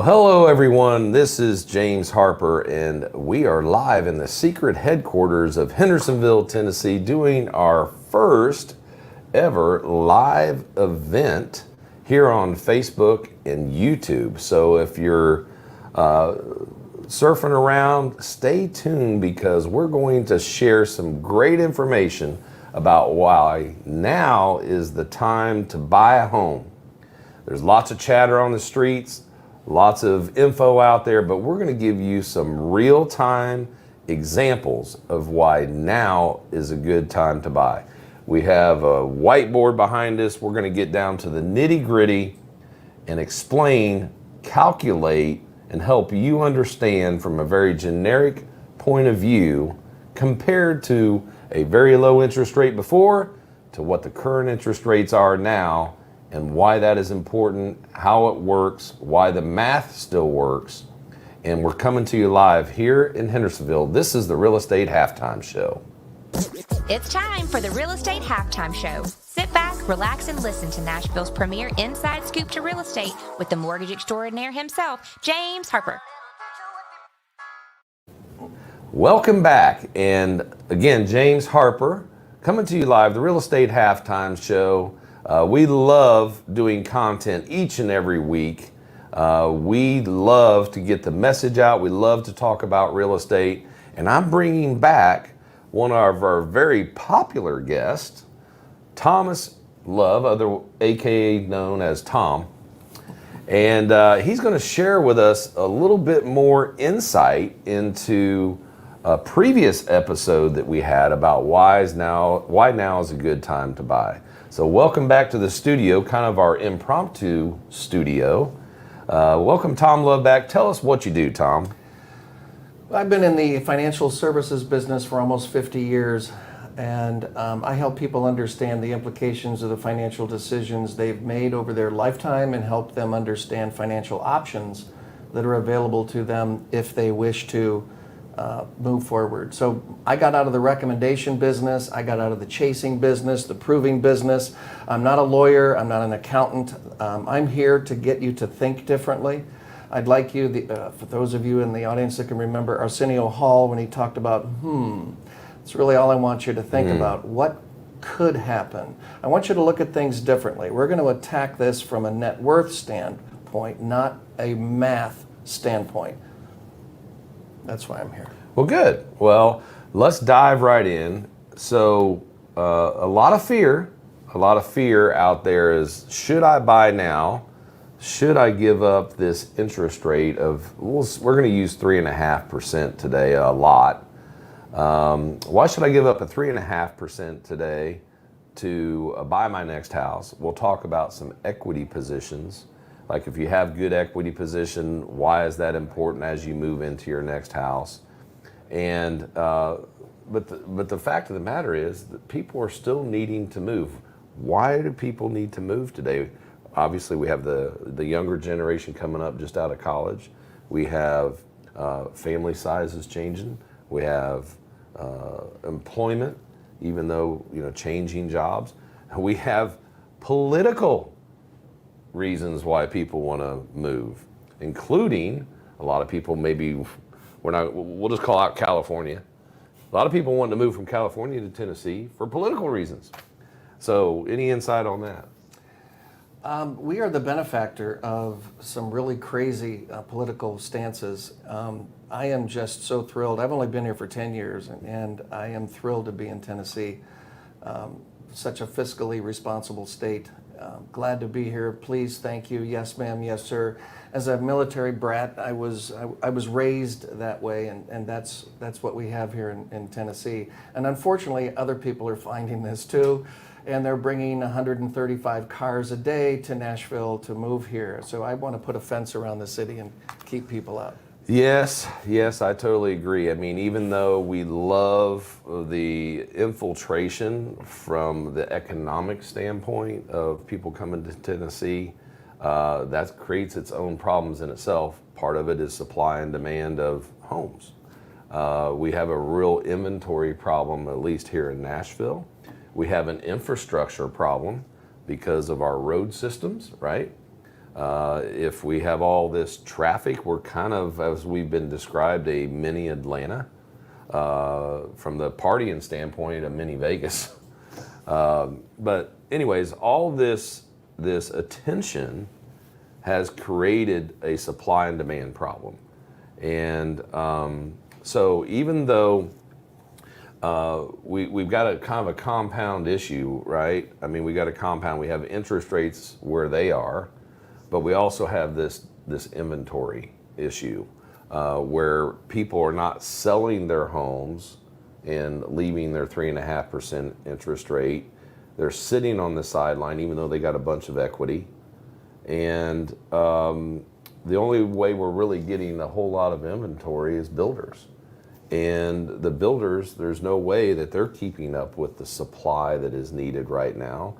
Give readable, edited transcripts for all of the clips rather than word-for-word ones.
Well, hello everyone. This is James Harper, and we are live in the secret headquarters of Hendersonville, Tennessee, doing our first ever live event here on Facebook and YouTube. So if you're surfing around, stay tuned because we're going to share some great information about why now is the time to buy a home. There's lots of chatter on the streets, lots of info out there, but we're going to give you some real-time examples of why now is a good time to buy. We have a whiteboard behind us. We're going to get down to the nitty-gritty and explain, calculate, and help you understand from a very generic point of view compared to a very low interest rate before to what the current interest rates are now, and why that is important, how it works, why the math still works. And we're coming to you live here in Hendersonville. This is the Real Estate Halftime Show. It's time for the Real Estate Halftime Show. Sit back, relax, and listen to Nashville's premier inside scoop to real estate with the Mortgage Extraordinaire himself, James Harper. Welcome back. And again, James Harper coming to you live, the Real Estate Halftime Show. We love doing content each and every week. We love to get the message out. We love to talk about real estate. And I'm bringing back one of our very popular guests, Thomas Love, aka known as Tom. And he's going to share with us a little bit more insight into a previous episode that we had about why now is a good time to buy. So welcome back to the studio, kind of our impromptu studio. Welcome Tom Love back. Tell us what you do, Tom. I've been in the financial services business for almost 50 years, and I help people understand the implications of the financial decisions they've made over their lifetime and help them understand financial options that are available to them if they wish to move forward. So I got out of the recommendation business, I got out of the chasing business, the proving business. I'm not a lawyer, I'm not an accountant. I'm here to get you to think differently. I'd like you, for those of you in the audience that can remember Arsenio Hall when he talked about, it's really all I want you to think about. What could happen? I want you to look at things differently. We're going to attack this from a net worth standpoint, not a math standpoint. That's why I'm here. Well, good. Well, let's dive right in. So a lot of fear out there is, should I buy now? Should I give up this interest rate of, we're going to use 3.5% today a lot. Why should I give up a 3.5% today to buy my next house? We'll talk about some equity positions. Like if you have good equity position, why is that important as you move into your next house? And but the fact of the matter is that people are still needing to move. Why do people need to move today? Obviously, we have the younger generation coming up just out of college. We have family sizes changing. We have employment, even though changing jobs. We have political reasons why people want to move, including a lot of people, we'll just call out California. A lot of people want to move from California to Tennessee for political reasons. So any insight on that? We are the benefactor of some really crazy political stances. I am just so thrilled. I've only been here for 10 years, and I am thrilled to be in Tennessee. Such a fiscally responsible state. Glad to be here. Please, thank you. Yes, ma'am. Yes, sir. As a military brat, I was raised that way, and that's what we have here in Tennessee. And unfortunately, other people are finding this too, and they're bringing 135 cars a day to Nashville to move here. So I want to put a fence around the city and keep people out. Yes, I totally agree. I mean, even though we love the infiltration from the economic standpoint of people coming to Tennessee, that creates its own problems in itself. Part of it is supply and demand of homes. We have a real inventory problem, at least here in Nashville. We have an infrastructure problem because of our road systems, right? If we have all this traffic, we're kind of, as we've been described, a mini Atlanta. From the partying standpoint, a mini Vegas. But anyways, all this attention has created a supply and demand problem. And so even though we've got a kind of a compound issue, right? I mean, we got a compound, we have interest rates where they are, but we also have this inventory issue where people are not selling their homes and leaving their 3.5% interest rate. They're sitting on the sideline even though they got a bunch of equity. And the only way we're really getting a whole lot of inventory is builders. And the builders, there's no way that they're keeping up with the supply that is needed right now.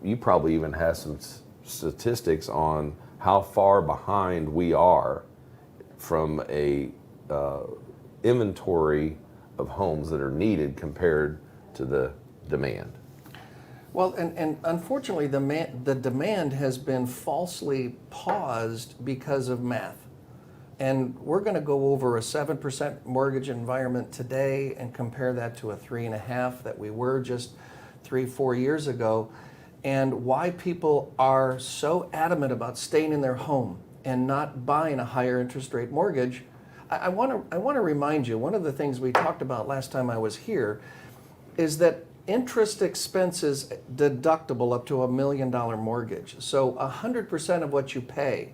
You probably even have some statistics on how far behind we are from a inventory of homes that are needed compared to the demand. Well, and unfortunately, the demand has been falsely paused because of math. And we're going to go over a 7% mortgage environment today and compare that to a 3.5% that we were just 3-4 years ago, and why people are so adamant about staying in their home and not buying a higher interest rate mortgage. I want to remind you, one of the things we talked about last time I was here is that interest expense is deductible up to $1 million mortgage. So 100% of what you pay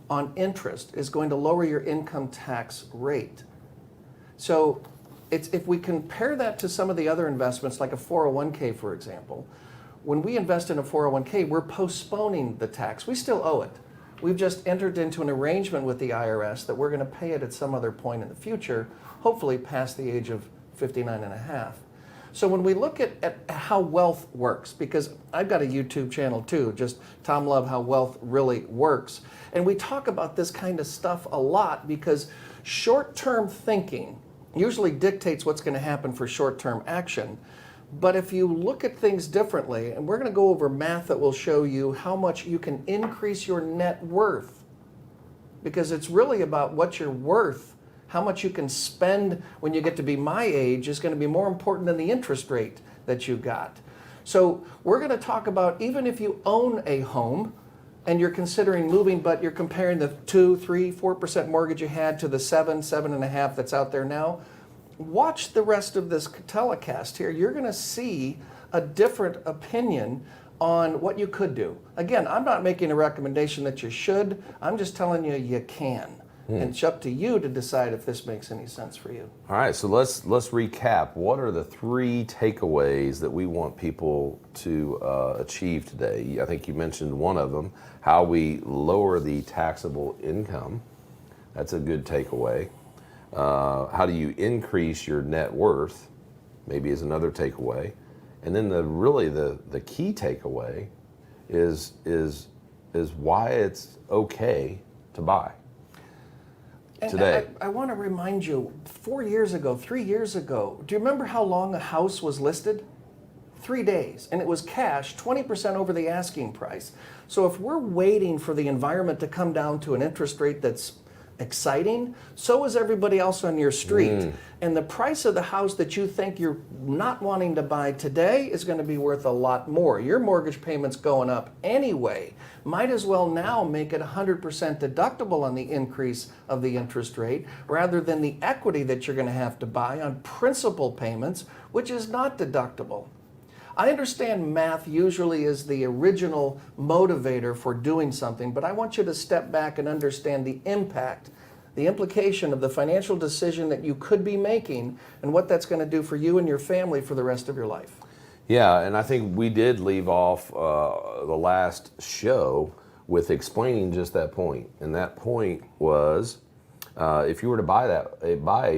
on interest is going to lower your income tax rate. So if we compare that to some of the other investments, like a 401k, for example, when we invest in a 401k, we're postponing the tax. We still owe it. We've just entered into an arrangement with the IRS that we're going to pay it at some other point in the future, hopefully past the age of 59 and a half. So when we look at how wealth works, because I've got a YouTube channel too, just Tom Love, How Wealth Really Works, and we talk about this kind of stuff a lot because short-term thinking usually dictates what's going to happen for short-term action. But if you look at things differently, and we're going to go over math that will show you how much you can increase your net worth, because it's really about what you're worth. How much you can spend when you get to be my age is going to be more important than the interest rate that you got. So we're going to talk about, even if you own a home and you're considering moving, but you're comparing the 2, 3, 4% mortgage you had to the 7.5% that's out there now. Watch the rest of this telecast here. You're going to see a different opinion on what you could do. Again, I'm not making a recommendation that you should. I'm just telling you you can. And it's up to you to decide if this makes any sense for you. All right, so let's recap. What are the 3 takeaways that we want people to achieve today? I think you mentioned one of them, how we lower the taxable income. That's a good takeaway. How do you increase your net worth? Maybe is another takeaway. And then the key takeaway is why it's okay to buy. Today. I want to remind you, 4 years ago, 3 years ago, do you remember how long a house was listed? 3 days, and it was cash, 20% over the asking price. So if we're waiting for the environment to come down to an interest rate that's exciting, so is everybody else on your street. And the price of the house that you think you're not wanting to buy today is going to be worth a lot more. Your mortgage payment's going up anyway. Might as well now make it 100% deductible on the increase of the interest rate rather than the equity that you're going to have to buy on principal payments, which is not deductible. I understand math usually is the original motivator for doing something, but I want you to step back and understand the impact, the implication of the financial decision that you could be making and what that's going to do for you and your family for the rest of your life. Yeah, and I think we did leave off the last show with explaining just that point. And that point was, if you were to buy a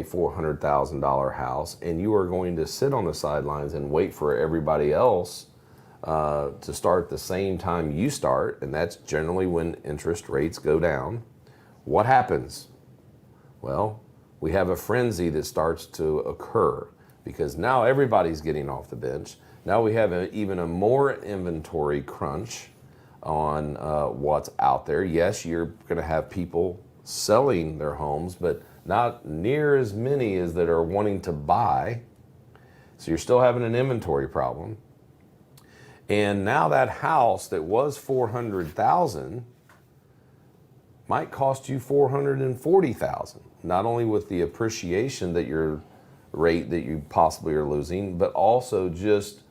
$400,000 house and you are going to sit on the sidelines and wait for everybody else to start the same time you start, and that's generally when interest rates go down, what happens? Well, we have a frenzy that starts to occur because now everybody's getting off the bench. Now we have even a more inventory crunch. on what's out there. Yes, you're going to have people selling their homes, but not near as many as that are wanting to buy. So you're still having an inventory problem. And now that house that was $400,000 might cost you $440,000. Not only with the appreciation that your rate that you possibly are losing, but also just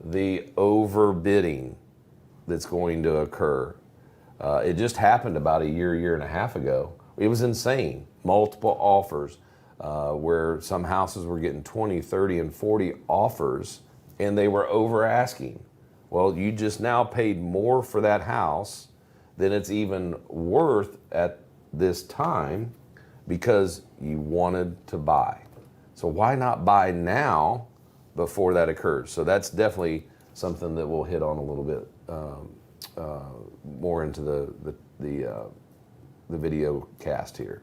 the overbidding that's going to occur. It just happened about a year and a half ago. It was insane. Multiple offers, where some houses were getting 20, 30, and 40 offers, and they were over asking. Well, you just now paid more for that house than it's even worth at this time because you wanted to buy. So why not buy now before that occurs? So that's definitely something that we'll hit on a little bit more into the video cast here.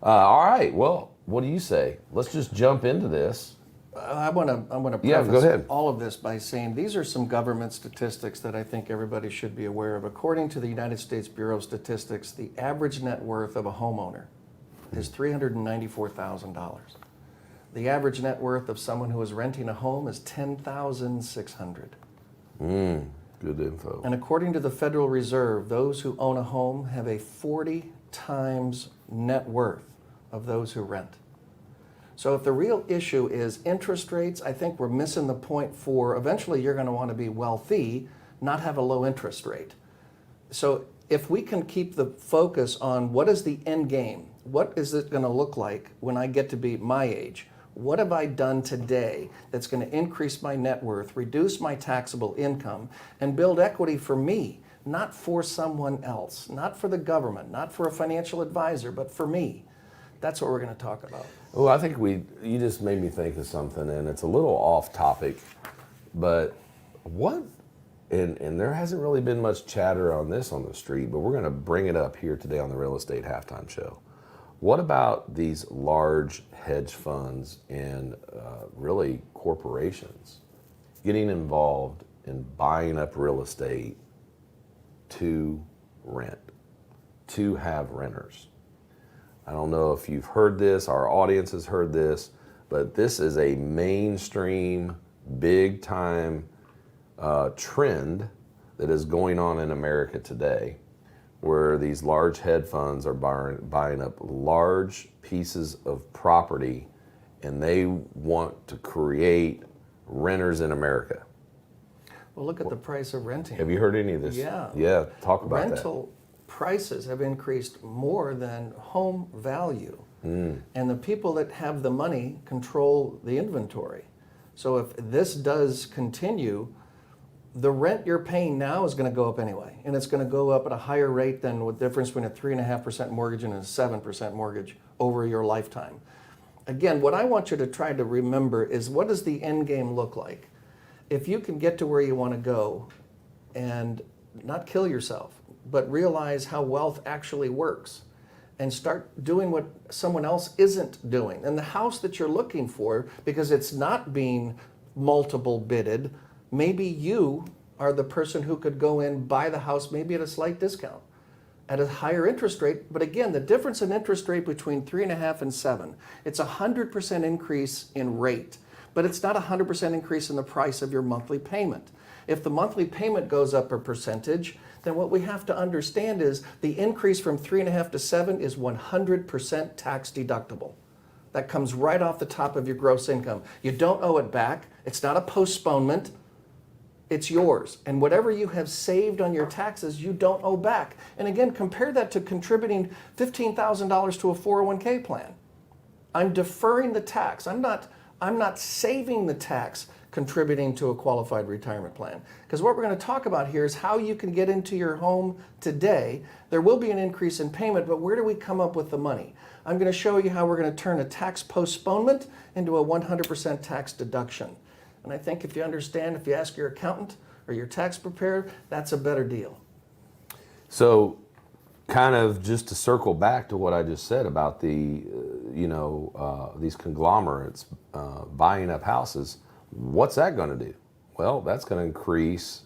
All right. Well, what do you say? Let's just jump into this. I want to preface Yeah, go ahead. all of this by saying these are some government statistics that I think everybody should be aware of. According to the United States Bureau of Statistics, the average net worth of a homeowner is $394,000. The average net worth of someone who is renting a home is $10,600. Good info. And according to the Federal Reserve, those who own a home have a 40 times net worth of those who rent. So if the real issue is interest rates, I think we're missing the point for eventually you're going to want to be wealthy, not have a low interest rate. So if we can keep the focus on what is the end game, what is it going to look like when I get to be my age? What have I done today that's going to increase my net worth, reduce my taxable income, and build equity for me, not for someone else, not for the government, not for a financial advisor, but for me? That's what we're going to talk about. Well, I think you just made me think of something, and it's a little off topic, but and there hasn't really been much chatter on this on the street, but we're going to bring it up here today on the Real Estate Halftime Show. What about these large hedge funds and really corporations getting involved in buying up real estate to rent, to have renters? I don't know if you've heard this, our audience has heard this, but this is a mainstream, big time trend that is going on in America today, where these large hedge funds are buying up large pieces of property, and they want to create renters in America. Well, look at the price of renting. Have you heard any of this? Yeah. Yeah, talk about Rental prices have increased more than home value. And the people that have the money control the inventory. So if this does continue, the rent you're paying now is going to go up anyway. And it's going to go up at a higher rate than the difference between a 3.5% mortgage and a 7% mortgage over your lifetime. Again, what I want you to try to remember is, what does the end game look like? If you can get to where you want to go and not kill yourself, but realize how wealth actually works and start doing what someone else isn't doing. And the house that you're looking for, because it's not being multiple bidded, maybe you are the person who could go in, buy the house, maybe at a slight discount, at a higher interest rate. But again, the difference in interest rate between 3.5 and 7, it's 100% increase in rate, but it's not 100% increase in the price of your monthly payment. If the monthly payment goes up a percentage, then what we have to understand is the increase from 3.5 to 7 is 100% tax deductible. That comes right off the top of your gross income. You don't owe it back. It's not a postponement. It's yours. And whatever you have saved on your taxes, you don't owe back. And again, compare that to contributing $15,000 to a 401k plan. I'm deferring the tax. I'm not saving the tax contributing to a qualified retirement plan. Because what we're going to talk about here is how you can get into your home today. There will be an increase in payment, but where do we come up with the money? I'm going to show you how we're going to turn a tax postponement into a 100% tax deduction. And I think if you understand, if you ask your accountant or your tax preparer, that's a better deal. So kind of just to circle back to what I just said about the, these conglomerates buying up houses, what's that going to do? Well, that's going to increase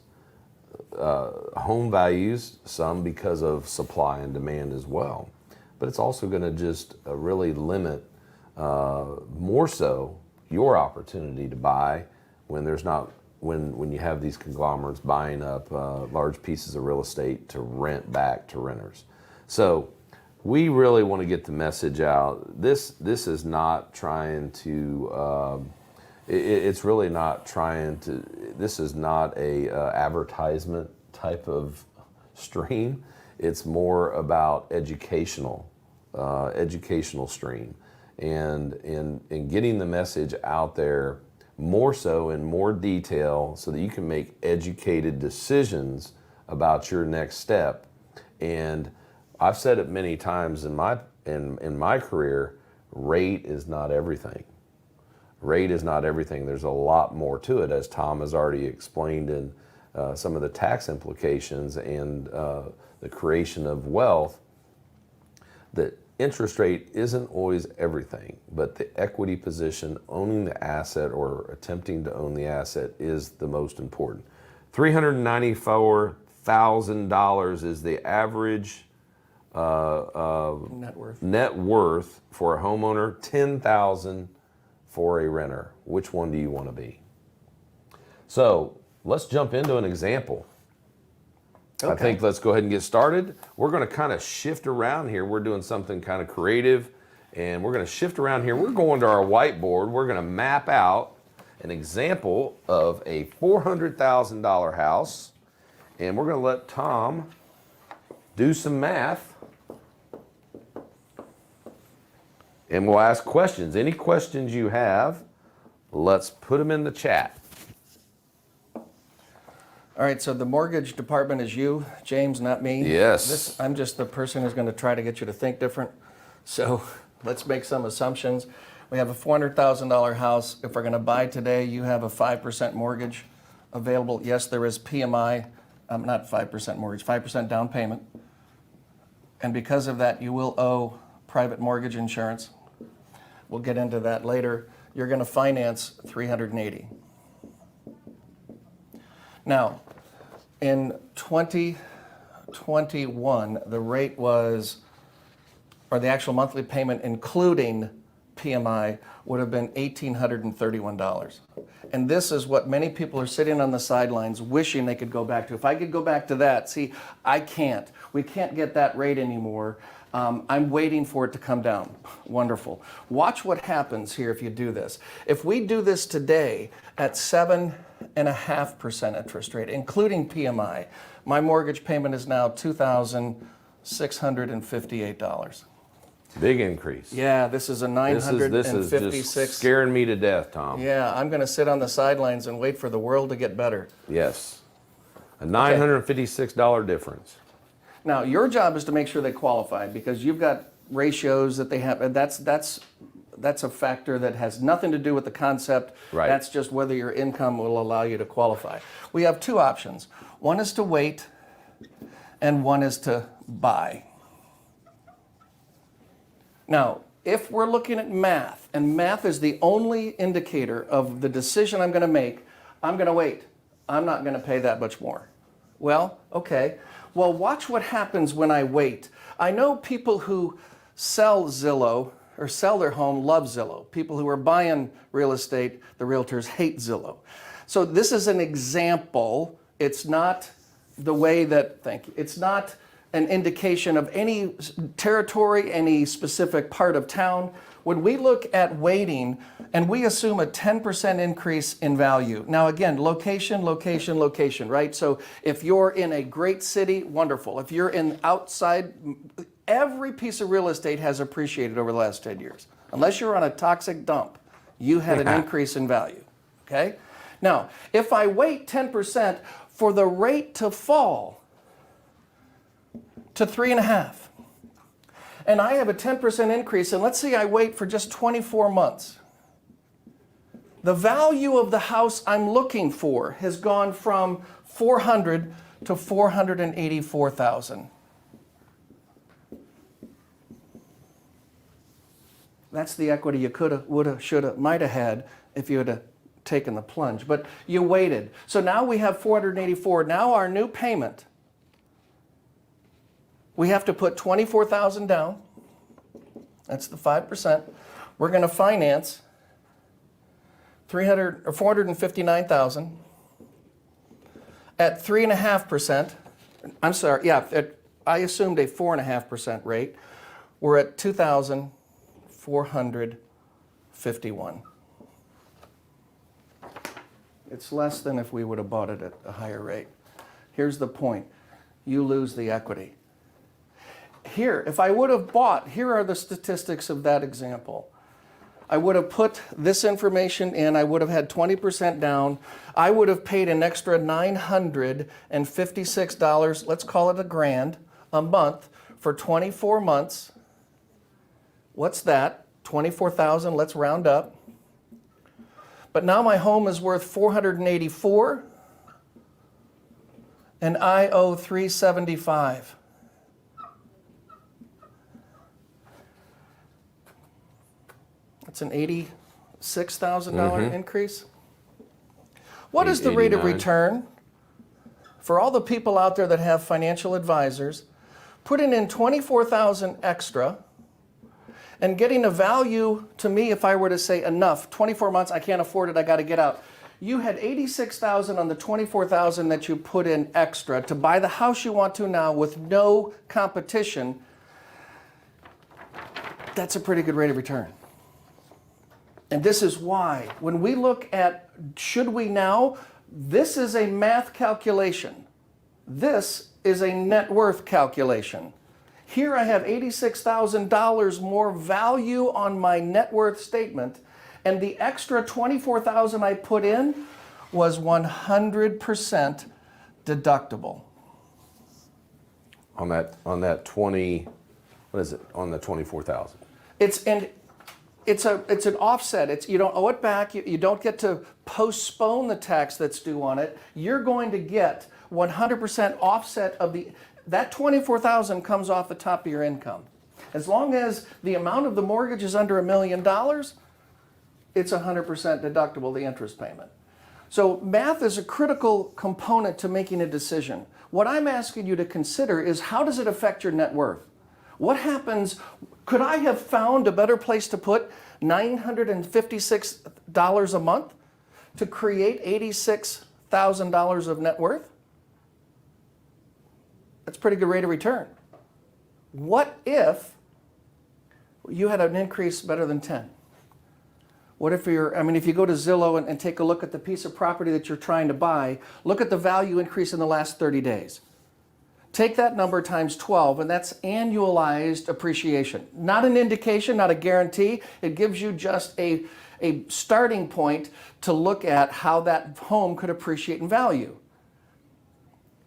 home values, some because of supply and demand as well. But it's also going to just really limit more so your opportunity to buy when there's not when you have these conglomerates buying up large pieces of real estate to rent back to renters. So we really want to get the message out. This is not trying to. It's really not trying to. This is not a advertisement type of stream. It's more about educational stream, and in getting the message out there more so in more detail, so that you can make educated decisions about your next step. And I've said it many times in my career, rate is not everything. Rate is not everything. There's a lot more to it, as Tom has already explained in some of the tax implications and the creation of wealth. That interest rate isn't always everything, but the equity position, owning the asset or attempting to own the asset, is the most important. $394,000 is the average net worth for a homeowner, $10,000 for a renter. Which one do you want to be? So let's jump into an example. Okay. I think let's go ahead and get started. We're going to kind of shift around here. We're doing something kind of creative, and we're going to shift around here. We're going to our whiteboard. We're going to map out an example of a $400,000 house, and we're going to let Tom do some math, and we'll ask questions. Any questions you have, let's put them in the chat. All right, so the mortgage department is you, James, not me. Yes. I'm just the person who's going to try to get you to think different. So let's make some assumptions. We have a $400,000 house. If we're going to buy today, you have a 5% mortgage available. Yes, there is PMI, not 5% mortgage, 5% down payment. And because of that, you will owe private mortgage insurance. We'll get into that later. You're going to finance $380,000. Now, in 2021, the rate was, or the actual monthly payment including PMI would have been $1,831. And this is what many people are sitting on the sidelines wishing they could go back to. If I could go back to that, see, I can't. We can't get that rate anymore. I'm waiting for it to come down. Wonderful. Watch what happens here if you do this. If we do this today at 7.5% interest rate, including PMI, my mortgage payment is now $2,658. Big increase. Yeah, this is a $956. This is just scaring me to death, Tom. Yeah, I'm going to sit on the sidelines and wait for the world to get better. Yes. A $956 difference. Now, your job is to make sure they qualify, because you've got ratios that they have, and that's a factor that has nothing to do with the concept. Right. That's just whether your income will allow you to qualify. We have two options. One is to wait, and one is to buy. Now, if we're looking at math, and math is the only indicator of the decision I'm going to make, I'm going to wait. I'm not going to pay that much more. Well, okay. Well, watch what happens when I wait. I know people who sell Zillow or sell their home love Zillow. People who are buying real estate, the realtors, hate Zillow. So this is an example. It's not the way that, thank you, it's not an indication of any territory, any specific part of town. When we look at waiting and we assume a 10% increase in value. Now again, location, location, location, right? So if you're in a great city, wonderful. If you're in outside, every piece of real estate has appreciated over the last 10 years. Unless you're on a toxic dump, you had an increase in value, okay? Now, if I wait 10% for the rate to fall to 3.5%, and I have a 10% increase, and let's say I wait for just 24 months. The value of the house I'm looking for has gone from $400,000 to $484,000. That's the equity you coulda, woulda, shoulda, mighta had if you had taken the plunge, but you waited. So now we have 484. Now our new payment, we have to put 24,000 down. That's the 5%. We're going to finance 459,000 at 3.5%. I'm sorry, yeah, I assumed a 4.5% rate. We're at 2,451. It's less than if we would have bought it at a higher rate. Here's the point. You lose the equity. Here, if I would have bought, here are the statistics of that example. I would have put this information in, I would have had 20% down, I would have paid an extra $956, let's call it $1,000 a month for 24 months. What's that? 24,000, let's round up. But now my home is worth 484 and I owe 375. It's an $86,000 increase. What is the rate of return? For all the people out there that have financial advisors, putting in 24,000 extra and getting a value to me, if I were to say enough, 24 months, I can't afford it, I got to get out. You had 86,000 on the 24,000 that you put in extra to buy the house you want to now with no competition. That's a pretty good rate of return. And this is why, when we look at should we now, this is a math calculation. This is a net worth calculation. Here I have $86,000 more value on my net worth statement, and the extra $24,000 I put in was 100% deductible. On that 20, what is it? On the 24,000. It's an offset. You don't owe it back. You don't get to postpone the tax that's due on it. You're going to get 100% offset of that 24,000 comes off the top of your income. As long as the amount of the mortgage is under $1 million, it's 100% deductible, the interest payment. So math is a critical component to making a decision. What I'm asking you to consider is, how does it affect your net worth? What happens? Could I have found a better place to put $956 a month to create $86,000 of net worth? That's a pretty good rate of return. What if you had an increase better than 10? What if if you go to Zillow and take a look at the piece of property that you're trying to buy, look at the value increase in the last 30 days. Take that number times 12, and that's annualized appreciation. Not an indication, not a guarantee. It gives you just a starting point to look at how that home could appreciate in value.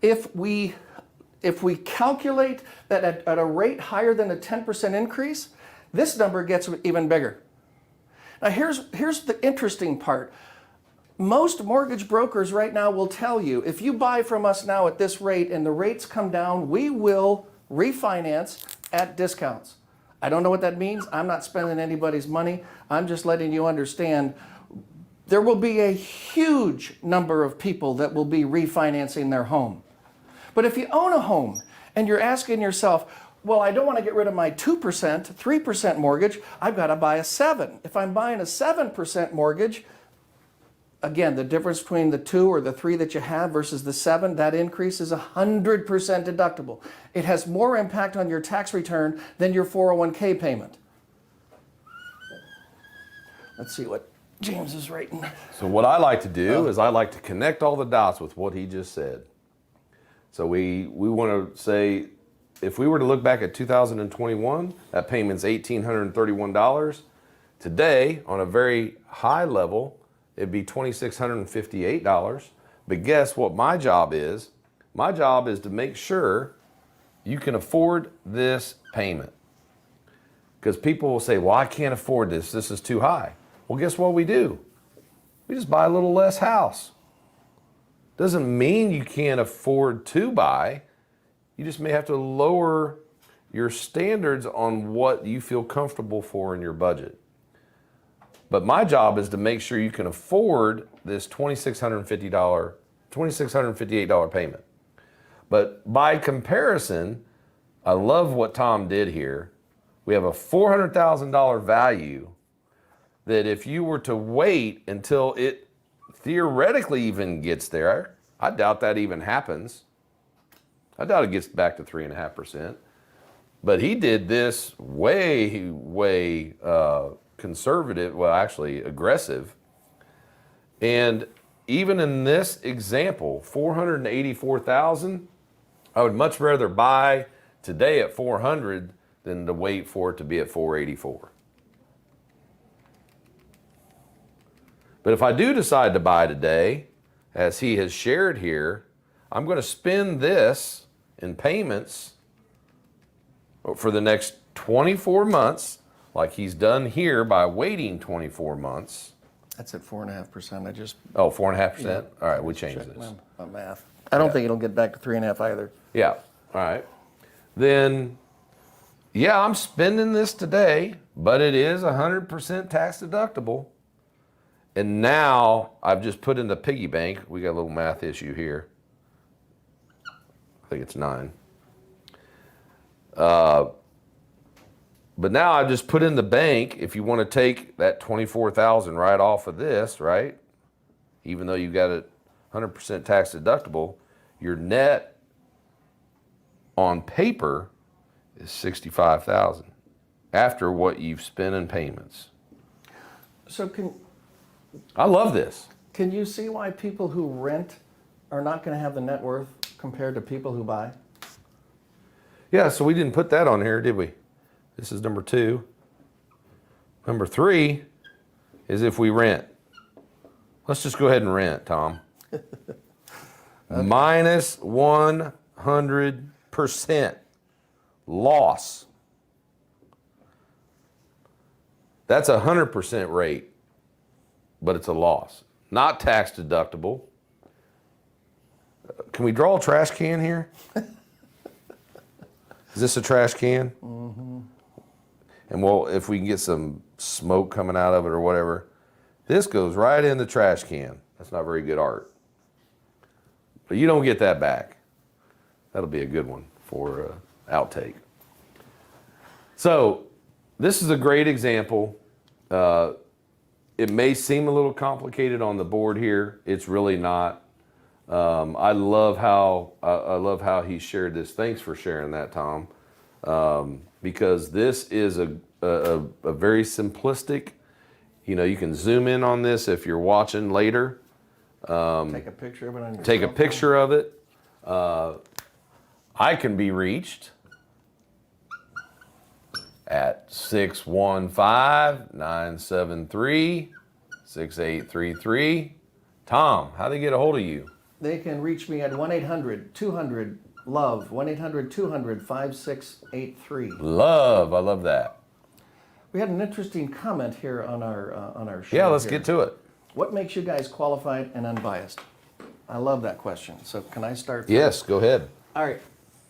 If we calculate that at a rate higher than a 10% increase, this number gets even bigger. Now here's the interesting part. Most mortgage brokers right now will tell you, if you buy from us now at this rate and the rates come down, we will refinance at discounts. I don't know what that means. I'm not spending anybody's money. I'm just letting you understand there will be a huge number of people that will be refinancing their home. But if you own a home and you're asking yourself, well, I don't want to get rid of my 2%, 3% mortgage, I've got to buy a 7. If I'm buying a 7% mortgage, again, the difference between the 2 or the 3 that you have versus the 7, that increase is 100% deductible. It has more impact on your tax return than your 401k payment. Let's see what James is writing. So what I like to do is I like to connect all the dots with what he just said. So we want to say, if we were to look back at 2021, that payment's $1,831. Today, on a very high level, it'd be $2,658. But guess what my job is? My job is to make sure you can afford this payment. Because people will say, well, I can't afford this. This is too high. Well, guess what we do? We just buy a little less house. Doesn't mean you can't afford to buy. You just may have to lower your standards on what you feel comfortable for in your budget. But my job is to make sure you can afford this $2,658 payment. But by comparison, I love what Tom did here. We have a $400,000 value that if you were to wait until it theoretically even gets there, I doubt that even happens. I doubt it gets back to 3.5%. But he did this way conservative, well, actually aggressive. And even in this example, $484,000, I would much rather buy today at 400 than to wait for it to be at 484. But if I do decide to buy today, as he has shared here, I'm going to spend this in payments for the next 24 months, like he's done here by waiting 24 months. That's at 4.5%. I just 4.5%? Yeah. All right, we changed this. my math. I don't think it'll get back to 3.5 either. Yeah, all right. Then, yeah, I'm spending this today, but it is 100% tax deductible. And now I've just put in the piggy bank. We got a little math issue here. I think it's 9. But now I've just put in the bank, if you want to take that $24,000 right off of this, right? Even though you got it 100% tax deductible, your net on paper is $65,000 after what you've spent in payments. So I love this. can you see why people who rent are not going to have the net worth compared to people who buy? Yeah, so we didn't put that on here, did we? This is number 2. Number 3 is if we rent. Let's just go ahead and rent, Tom. Minus 100% loss. That's a 100% rate, but it's a loss. Not tax deductible. Can we draw a trash can here? Is this a trash can? Mm-hmm. And well, if we can get some smoke coming out of it or whatever, this goes right in the trash can. That's not very good art. But you don't get that back. That'll be a good one for outtake. So this is a great example. It may seem a little complicated on the board here. It's really not. I love how he shared this. Thanks for sharing that, Tom. Because this is a very simplistic. You know, you can zoom in on this if you're watching later. Take a picture of it on your Take a cell phone. picture of it. I can be reached at 615-973-6833. Tom, how do they get a hold of you? They can reach me at 1-800-200-LOVE, 1-800-200-5683. Love, I love that. We had an interesting comment here on our show. Yeah, let's here. get to it. What makes you guys qualified and unbiased? I love that question. So can I start first? Yes, go ahead. All right.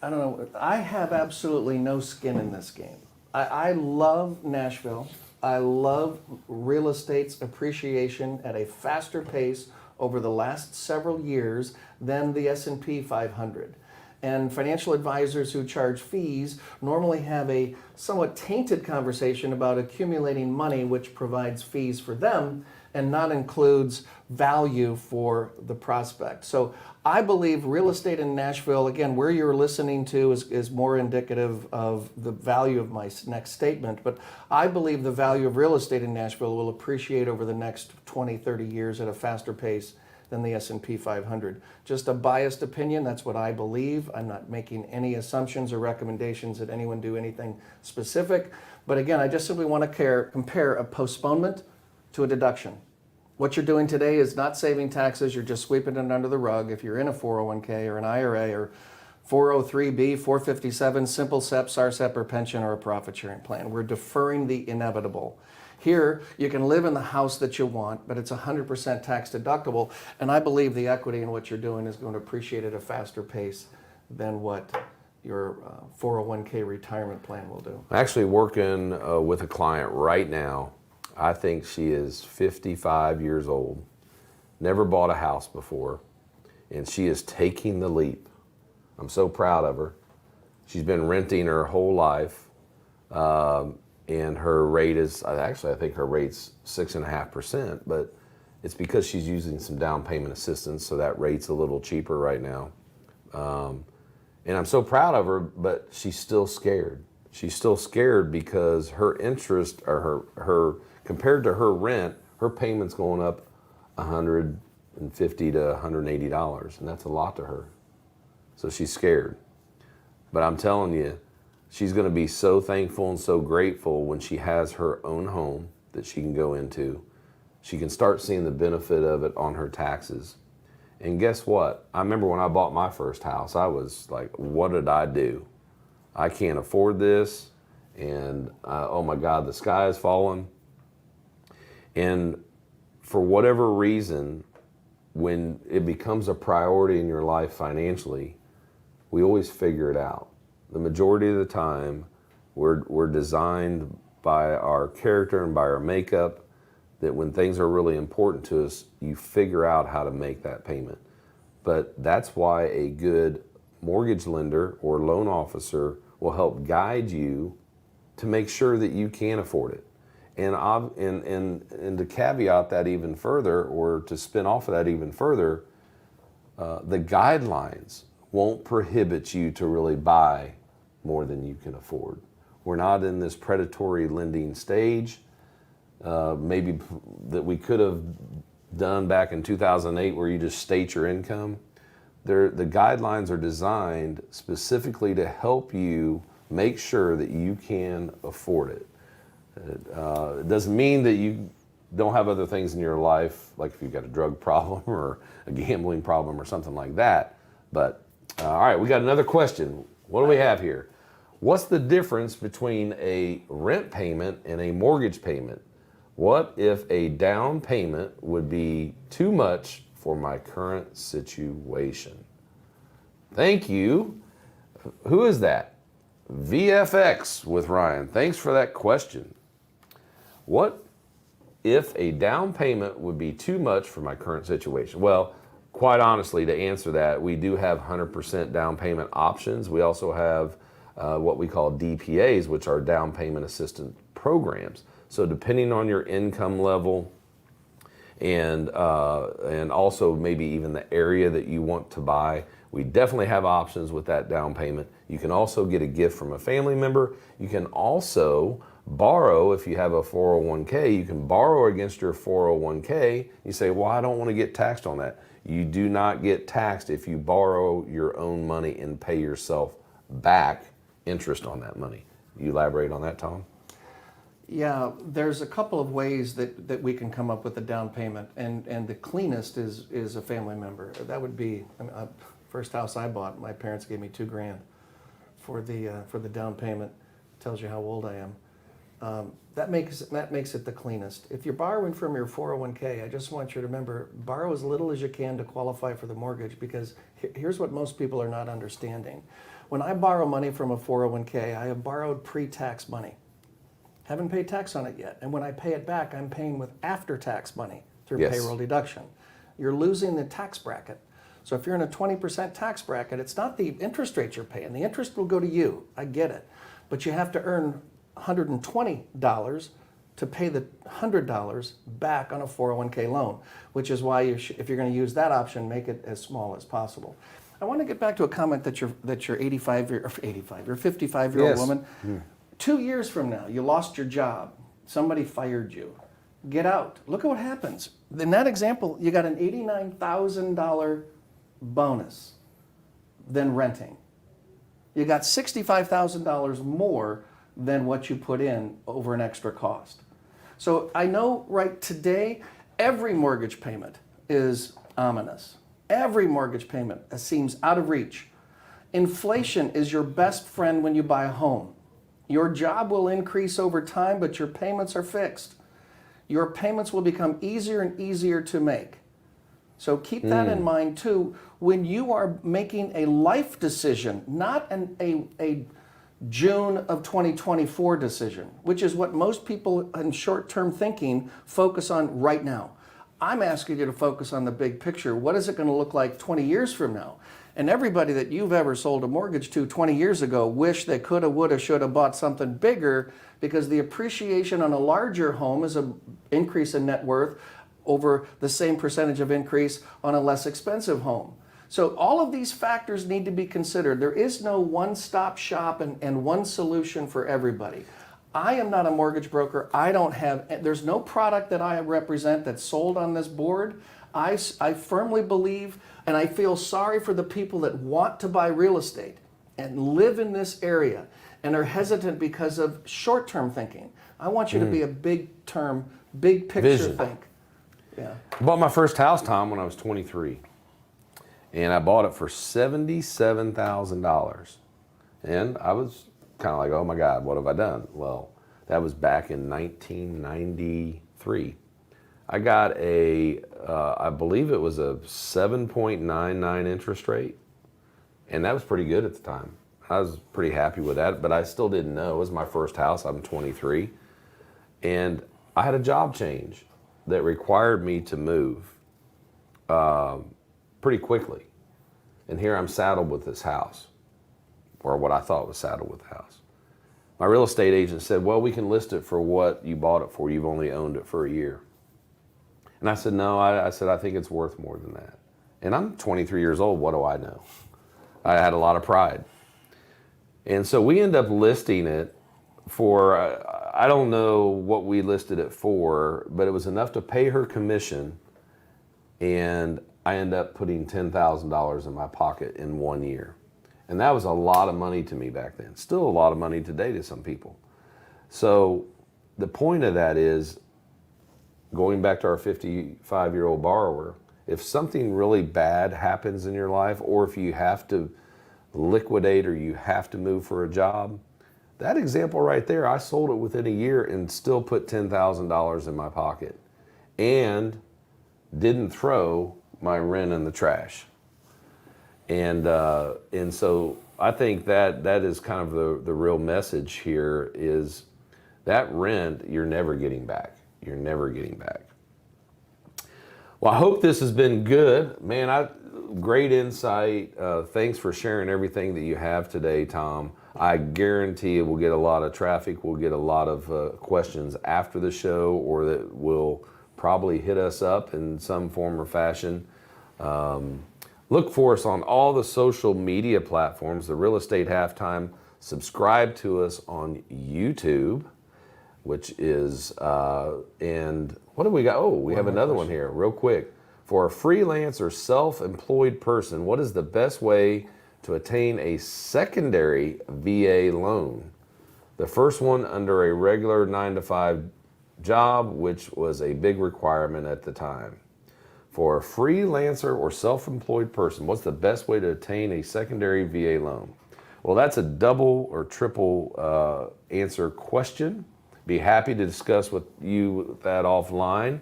I don't know. I have absolutely no skin in this game. I love Nashville. I love real estate's appreciation at a faster pace over the last several years than the S&P 500. And financial advisors who charge fees normally have a somewhat tainted conversation about accumulating money, which provides fees for them and not includes value for the prospect. So I believe real estate in Nashville, again, where you're listening to is more indicative of the value of my next statement, but I believe the value of real estate in Nashville will appreciate over the next 20, 30 years at a faster pace than the S&P 500. Just a biased opinion, that's what I believe. I'm not making any assumptions or recommendations that anyone do anything specific. But again, I just simply want to compare a postponement to a deduction. What you're doing today is not saving taxes, you're just sweeping it under the rug. If you're in a 401k or an IRA or 403b, 457, simple SEP, SARSEP, or pension, or a profit sharing plan, we're deferring the inevitable. Here, you can live in the house that you want, but it's 100% tax deductible, and I believe the equity in what you're doing is going to appreciate at a faster pace than what your 401k retirement plan will do. I'm actually working with a client right now. I think she is 55 years old, never bought a house before, and she is taking the leap. I'm so proud of her. She's been renting her whole life, and her rate is, actually I think her rate's 6.5%, but it's because she's using some down payment assistance, so that rate's a little cheaper right now. And I'm so proud of her, but she's still scared. She's still scared because her interest, or her compared to her rent, her payment's going up $150 to $180, and that's a lot to her. So she's scared. But I'm telling you, she's going to be so thankful and so grateful when she has her own home that she can go into. She can start seeing the benefit of it on her taxes. And guess what? I remember when I bought my first house, I was like, what did I do? I can't afford this, and oh my God, the sky is falling. And for whatever reason, when it becomes a priority in your life financially, we always figure it out. The majority of the time, we're designed by our character and by our makeup that when things are really important to us, you figure out how to make that payment. But that's why a good mortgage lender or loan officer will help guide you to make sure that you can afford it. And to caveat that even further, or to spin off of that even further, the guidelines won't prohibit you to really buy more than you can afford. We're not in this predatory lending stage, maybe that we could have done back in 2008 where you just state your income. The guidelines are designed specifically to help you make sure that you can afford it. It doesn't mean that you don't have other things in your life, like if you've got a drug problem or a gambling problem or something like that. But all right, we got another question. What do we have here? What's the difference between a rent payment and a mortgage payment? What if a down payment would be too much for my current situation? Thank you. Who is that? VFX with Ryan. Thanks for that question. What if a down payment would be too much for my current situation? Well, quite honestly, to answer that, we do have 100% down payment options. We also have what we call DPAs, which are down payment assistance programs. So depending on your income level and also maybe even the area that you want to buy, we definitely have options with that down payment. You can also get a gift from a family member. You can also borrow if you have a 401k. You can borrow against your 401k. You say, well, I don't want to get taxed on that. You do not get taxed if you borrow your own money and pay yourself back interest on that money. You elaborate on that, Tom? Yeah, there's a couple of ways that we can come up with a down payment, and the cleanest is a family member. That would be, first house I bought, my parents gave me $2,000 for the down payment. Tells you how old I am. That makes it the cleanest. If you're borrowing from your 401k, I just want you to remember, borrow as little as you can to qualify for the mortgage, because here's what most people are not understanding. When I borrow money from a 401k, I have borrowed pre-tax money. Haven't paid tax on it yet. And when I pay it back, I'm paying with after-tax money through payroll deduction. You're losing the tax bracket. So if you're in a 20% tax bracket, it's not the interest rate you're paying. The interest will go to you. I get it. But you have to earn $120 to pay the $100 back on a 401k loan, which is why if you're going to use that option, make it as small as possible. I want to get back to a comment that you're you're a 55-year-old woman. 2 years from now, you lost your job. Somebody fired you. Get out. Look at what happens. In that example, you got an $89,000 bonus than renting. You got $65,000 more than what you put in over an extra cost. So I know right today, every mortgage payment is ominous. Every mortgage payment seems out of reach. Inflation is your best friend when you buy a home. Your job will increase over time, but your payments are fixed. Your payments will become easier and easier to make. So keep that in mind too when you are making a life decision, not a June of 2024 decision, which is what most people in short-term thinking focus on right now. I'm asking you to focus on the big picture. What is it going to look like 20 years from now? And everybody that you've ever sold a mortgage to 20 years ago wish they coulda, woulda, shoulda bought something bigger, because the appreciation on a larger home is an increase in net worth over the same percentage of increase on a less expensive home. So all of these factors need to be considered. There is no one-stop shop and one solution for everybody. I am not a mortgage broker. There's no product that I represent that's sold on this board. I firmly believe, and I feel sorry for the people that want to buy real estate and live in this area and are hesitant because of short-term thinking. I want you to be a big-term, big-picture Vision. think. Yeah. I bought my first house, Tom, when I was 23. And I bought it for $77,000. And I was kind of like, oh my God, what have I done? Well, that was back in 1993. I got I believe it was a 7.99 interest rate. And that was pretty good at the time. I was pretty happy with that, but I still didn't know. It was my first house. I'm 23. And I had a job change that required me to move pretty quickly. And here I'm saddled with this house, or what I thought was saddled with the house. My real estate agent said, well, we can list it for what you bought it for. You've only owned it for a year. And I said, no, I said, I think it's worth more than that. And I'm 23 years old. What do I know? I had a lot of pride. And so we end up listing it for, I don't know what we listed it for, but it was enough to pay her commission. And I ended up putting $10,000 in my pocket in 1 year. And that was a lot of money to me back then. Still a lot of money today to some people. So the point of that is, going back to our 55-year-old borrower, if something really bad happens in your life, or if you have to liquidate or you have to move for a job, that example right there, I sold it within a year and still put $10,000 in my pocket and didn't throw my rent in the trash. And so I think that is kind of the real message here, is that rent you're never getting back. You're never getting back. Well, I hope this has been good. Man, great insight. Thanks for sharing everything that you have today, Tom. I guarantee we'll get a lot of traffic. We'll get a lot of questions after the show, or that will probably hit us up in some form or fashion. Look for us on all the social media platforms, the Real Estate Halftime. Subscribe to us on YouTube, which is, and what do we got? Oh, we have another one here, real quick. For a freelance or self-employed person, what is the best way to attain a secondary VA loan? The first one under a regular 9-to-5 job, which was a big requirement at the time. For a freelancer or self-employed person, what's the best way to attain a secondary VA loan? Well, that's a double or triple answer question. Be happy to discuss with you that offline.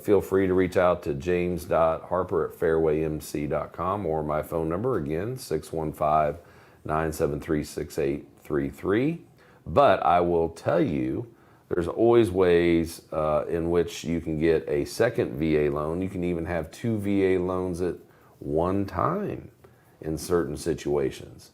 Feel free to reach out to james.harper@fairwaymc.com, or my phone number again, 615-973-6833. But I will tell you, there's always ways in which you can get a second VA loan. You can even have two VA loans at one time in certain situations.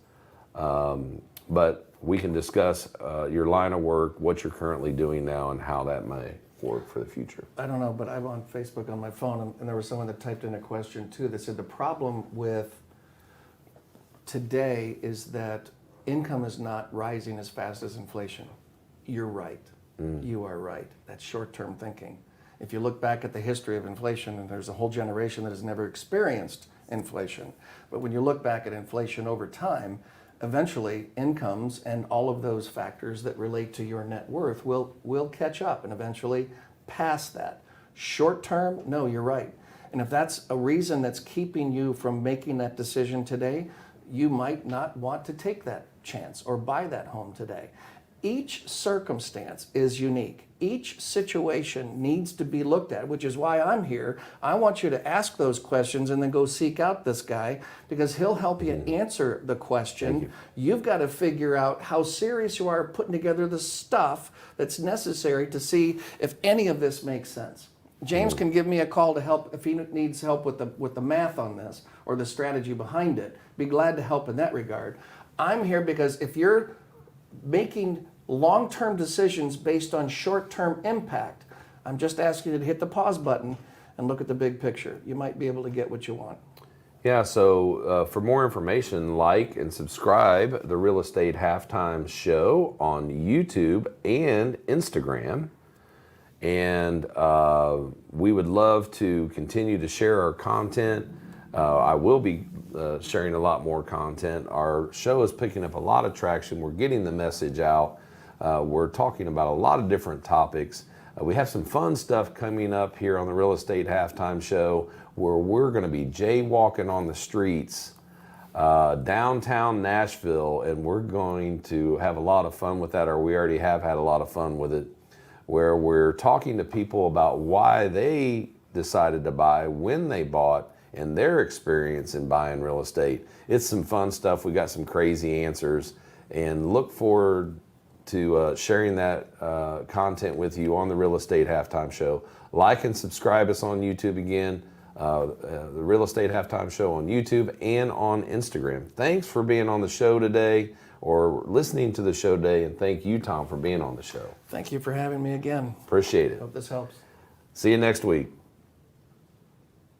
But we can discuss your line of work, what you're currently doing now, and how that may work for the future. I don't know, but I'm on Facebook on my phone, and there was someone that typed in a question too that said the problem with today is that income is not rising as fast as inflation. You're right. You are right. That's short-term thinking. If you look back at the history of inflation, and there's a whole generation that has never experienced inflation, but when you look back at inflation over time, eventually incomes and all of those factors that relate to your net worth will catch up and eventually pass that. Short term, no, you're right. And if that's a reason that's keeping you from making that decision today, you might not want to take that chance or buy that home today. Each circumstance is unique. Each situation needs to be looked at, which is why I'm here. I want you to ask those questions and then go seek out this guy because he'll help you answer the question. You've got to figure out how serious you are putting together the stuff that's necessary to see if any of this makes sense. James can give me a call to help if he needs help with the math on this or the strategy behind it. Be glad to help in that regard. I'm here because if you're making long-term decisions based on short-term impact, I'm just asking you to hit the pause button and look at the big picture. You might be able to get what you want. Yeah, so for more information, like and subscribe the Real Estate Halftime Show on YouTube and Instagram. And we would love to continue to share our content. I will be sharing a lot more content. Our show is picking up a lot of traction. We're getting the message out. We're talking about a lot of different topics. We have some fun stuff coming up here on the Real Estate Halftime Show where we're going to be jaywalking on the streets downtown Nashville, and we're going to have a lot of fun with that, or we already have had a lot of fun with it, where we're talking to people about why they decided to buy, when they bought, and their experience in buying real estate. It's some fun stuff. We got some crazy answers, and look forward to sharing that content with you on the Real Estate Halftime Show. Like and subscribe us on YouTube again, the Real Estate Halftime Show on YouTube and on Instagram. Thanks for being on the show today or listening to the show today, and thank you, Tom, for being on the show. Thank you for having me again. Appreciate it. Hope this helps. See you next week.